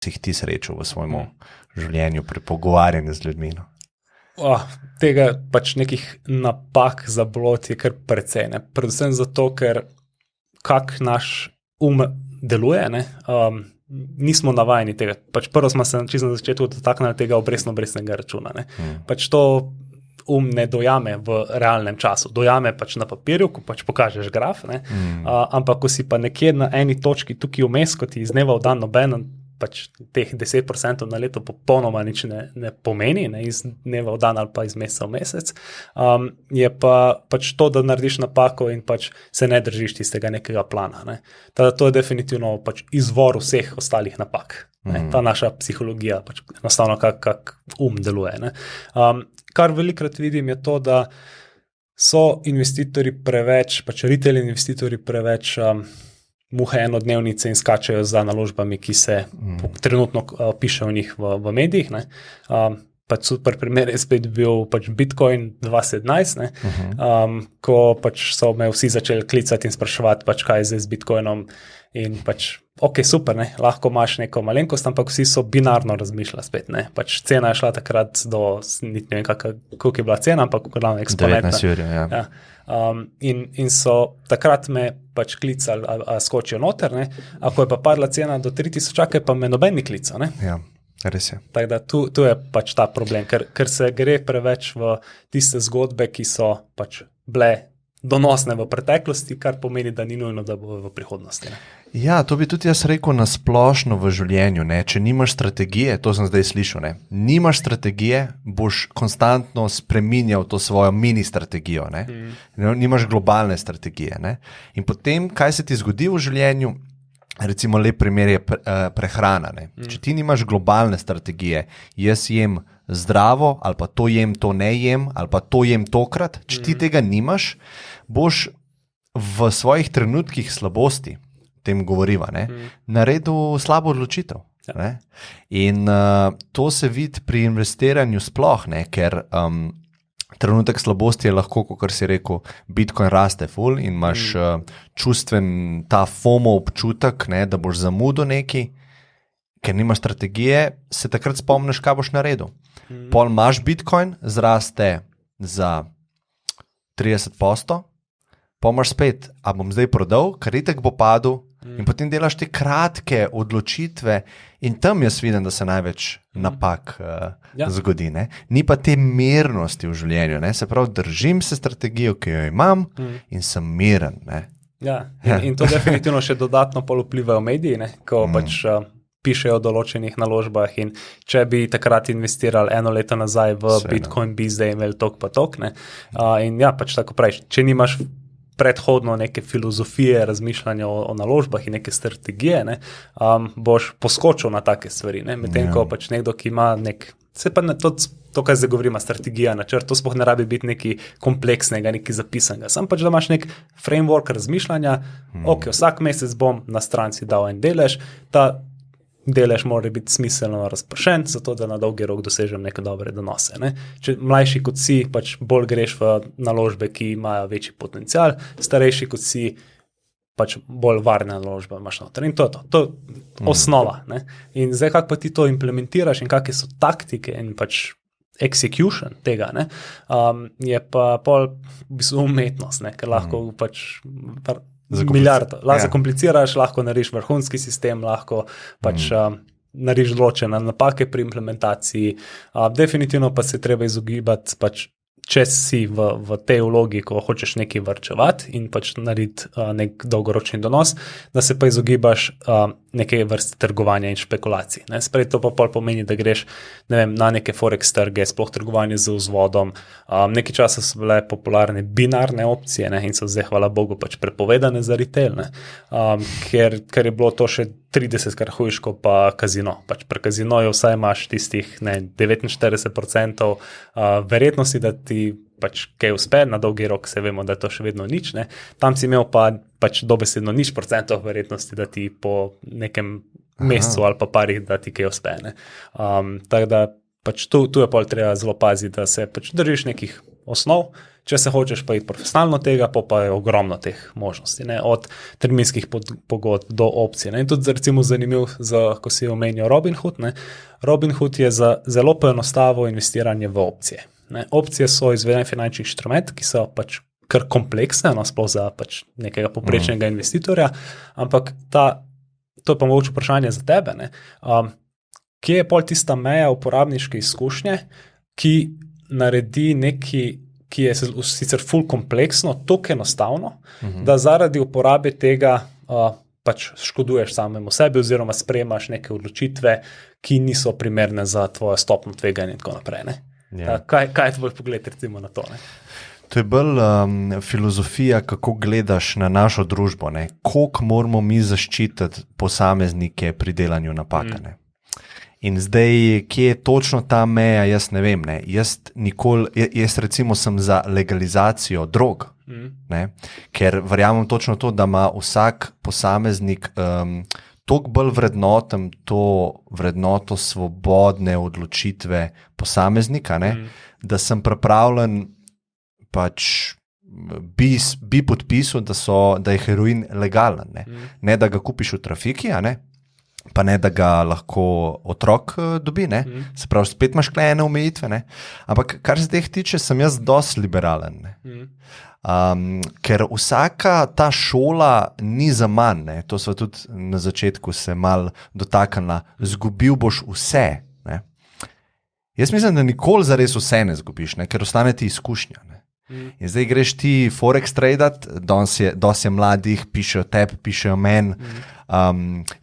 si jih ti srečal v svojem življenju pri pogovarjanju z ljudmi? No? Tega pač nekih napak za blot je kar precej. Ne? Predvsem zato, ker kak naš deluje, ne? Nismo navajeni tega. Pač prvo smo se čisto na začetku dotaknili tega obrestno-obrestnega računa. Ne? Pač to ne dojame v realnem času. Dojame pač na papirju, ko pač pokažeš graf, ne? Ampak ko si pa nekje na eni točki tukaj vmes, ko ti iz dneva v dan nobeno pač teh 10% na leto popolnoma nič ne pomeni, ne, iz dneva v dan ali pa iz meseca v mesec, je pa pač to, da narediš napako in pač se ne držiš tistega nekega plana. Ne. Tada to je definitivno pač izvor vseh ostalih napak. Ne. Ta naša psihologija, pač enostavno kak deluje. Ne. Kar velikrat vidim je to, da so investitorji preveč, pač retail investitorji preveč muhe enodnevnice in skačajo za naložbami, ki se trenutno pišejo o njih v medijih. Ne. Pač super primer je spet bil pač Bitcoin 2017, ne. Ko pač so me vsi začeli klicati in spraševati, pač kaj je zdaj z Bitcoinom in pač ok, super, ne, lahko imaš neko malenkost, ampak vsi so binarno razmišljali spet, ne. Pač cena je šla takrat do, ne vem, koliko je bila cena, ampak glavno eksponentna. 19 ur, ja. In so takrat me pač klicali, a skočijo noter, ne, ako je pa padla cena do 3000, pa me noben ni klical, ne. Ja, res je. Tako da tu je pač ta problem, ker se gre preveč v tiste zgodbe, ki so pač bile donosne v preteklosti, kar pomeni, da ni nujno, da bo v prihodnosti. Ne. Ja, to bi tudi jaz rekel na splošno v življenju, ne? Če nimaš strategije, to sem zdaj slišal, ne? Nimaš strategije, boš konstantno spreminjal to svojo mini strategijo, ne? Nimaš globalne strategije, ne? In potem, kaj se ti zgodi v življenju, recimo lep primer je prehrana, ne? Če ti nimaš globalne strategije, jaz jem zdravo, ali pa to jem, to ne jem, ali pa to jem tokrat, če ti tega nimaš, boš v svojih trenutkih slabosti, tem govoriva, ne, naredil slabo odločitev. Ne? In to se vidi pri investiranju sploh, ne, ker trenutek slabosti je lahko, kot si rekel, Bitcoin raste ful in imaš čustven ta FOMO občutek, ne, da boš zamudil neki, ker nimaš strategije, se takrat spomniš, kaj boš naredil. Pol imaš Bitcoin, zraste za 30%, pa imaš spet, a bom zdaj prodal, ker itak bo padel, in potem delaš te kratke odločitve in tam jaz vidim, da se največ napak zgodi. Ne? Ni pa te mirnosti v življenju, ne? Se pravi, držim se strategijo, ki jo imam in sem miren. Ne? Ja, in to definitivno še dodatno pol vplivajo mediji, ne? Ko pač pišejo o določenih naložbah in če bi takrat investirali 1 leto nazaj v Bitcoin, bi zdaj imeli tok pa tok. Ne? In ja, pač tako praviš, če nimaš predhodno neke filozofije, razmišljanja o naložbah in neke strategije, ne, boš poskočil na take stvari. Medtem ko pač nekdo, ki ima se pa to, kaj zdaj govorimo, strategija, načrt, to sploh ne rabi biti nekaj kompleksnega, nekaj zapisanega. Sam pač, da imaš nek framework razmišljanja, ok, vsak mesec bom na stranci dal en delež, ta delež mora biti smiselno razpršen, zato da na dolgi rok dosežem neke dobre donose. Ne? Če mlajši kot si, pač bolj greš v naložbe, ki imajo večji potencial, starejši kot si, pač bolj varne naložbe imaš noter. In to je to osnova. Ne? In zdaj, kako pa ti to implementiraš in kakve so taktike in pač execution tega, ne? Je pa pol v bistvu umetnost, ne? Ker lahko pač milijardo. Lahko zakompliciraš, lahko narediš vrhunski sistem, lahko pač narediš določene napake pri implementaciji. Definitivno pa se treba izogibati, pač, če si v tej vlogi, ko hočeš nekaj varčevati in pač narediti nek dolgoročni donos, da se pa izogibaš neke vrste trgovanja in špekulacij. Sprej to pa pol pomeni, da greš na neke forex trge, sploh trgovanje z vzvodom. Nekaj časa so bile popularne binarne opcije, ne, in so zdaj, hvala Bogu, pač prepovedane za retail, ne, ker je bilo to še 30-krat hujško pa kazino. Pač pri kazinoju vsaj imaš tistih 49% verjetnosti, da ti pač kaj uspe, na dolgi rok se vemo, da je to še vedno nič. Ne. Tam si imel pa pač dobesedno 0% verjetnosti, da ti po nekem mesecu ali pa parih, da ti kaj uspe. Ne. Tako da pač tu je pol treba zelo paziti, da se pač držiš nekih osnov, če se hočeš pa iti profesionalno tega, pa je ogromno teh možnosti, ne? Od terminskih pogodb do opcij. Ne? In tudi recimo zanimiv, ko si omenil Robinhood, ne? Robinhood je za zelo poenostavilo investiranje v opcije. Ne? Opcije so izveden finančni inštrument, ki so pač kar kompleksne, sploh za pač nekega poprečnega investitorja, ampak to je pa mogoče vprašanje za tebe, ne? Kje je pol tista meja uporabniške izkušnje, ki naredi nekaj, ki je sicer ful kompleksno, toliko enostavno, da zaradi uporabe tega pač škoduješ samemu sebi oziroma sprejemaš neke odločitve, ki niso primerne za tvojo stopnjo tveganja in tako naprej. Ne? Yeah. Kaj je tvoj pogled recimo na to? Ne? To je bolj filozofija, kako gledaš na našo družbo, ne? Koliko moramo mi zaščititi posameznike pri delanju napak. In zdaj, kje je točno ta meja, jaz ne vem. Ne? Jaz recimo sem za legalizacijo drog, ker verjamem točno to, da ima vsak posameznik toliko bolj vrednoten to vrednoto svobodne odločitve posameznika, da sem pripravljen pač bi podpisal, da je heroin legalen. Ne, da ga kupiš v trafiki, pa ne, da ga lahko otrok dobi, se pravi, spet imaš ene omejitve, ampak kar se teh tiče, sem jaz dosti liberalen, ker vsaka ta šola ni za manj, to sva tudi na začetku se mal dotaknila, zgubil boš vse. Jaz mislim, da nikoli zares vse ne zgubiš, ker ostane ti izkušnja. In zdaj greš ti Forex tradat, danes je mladih, pišejo tebi, pišejo meni,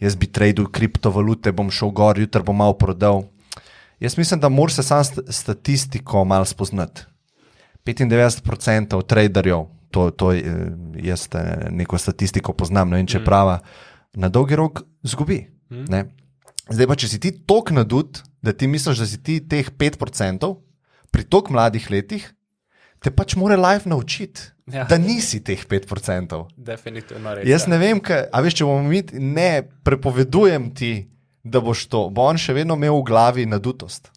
jaz bi tradil kriptovalute, bom šel gor, jutri bom malo prodal. Jaz mislim, da moraš se sam statistiko malo spoznati. 95% traderjev, jaz neko statistiko poznam, ne vem, če je prava, na dolgi rok zgubi. Zdaj pa, če si ti toliko nadut, da ti misliš, da si ti teh 5% pri toliko mladih letih, te pač mora life naučiti, da nisi teh 5%. Definitivno res. Jaz ne vem, a veš, če bomo mi, ne prepovedujem ti, da boš to, bo on še vedno imel v glavi nadutost.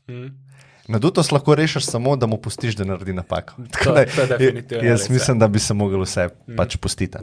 Nadutost lahko rešiš samo, da mu pustiš, da naredi napako. To je definitivno jaz mislim, da bi se mogli vse pač pustiti.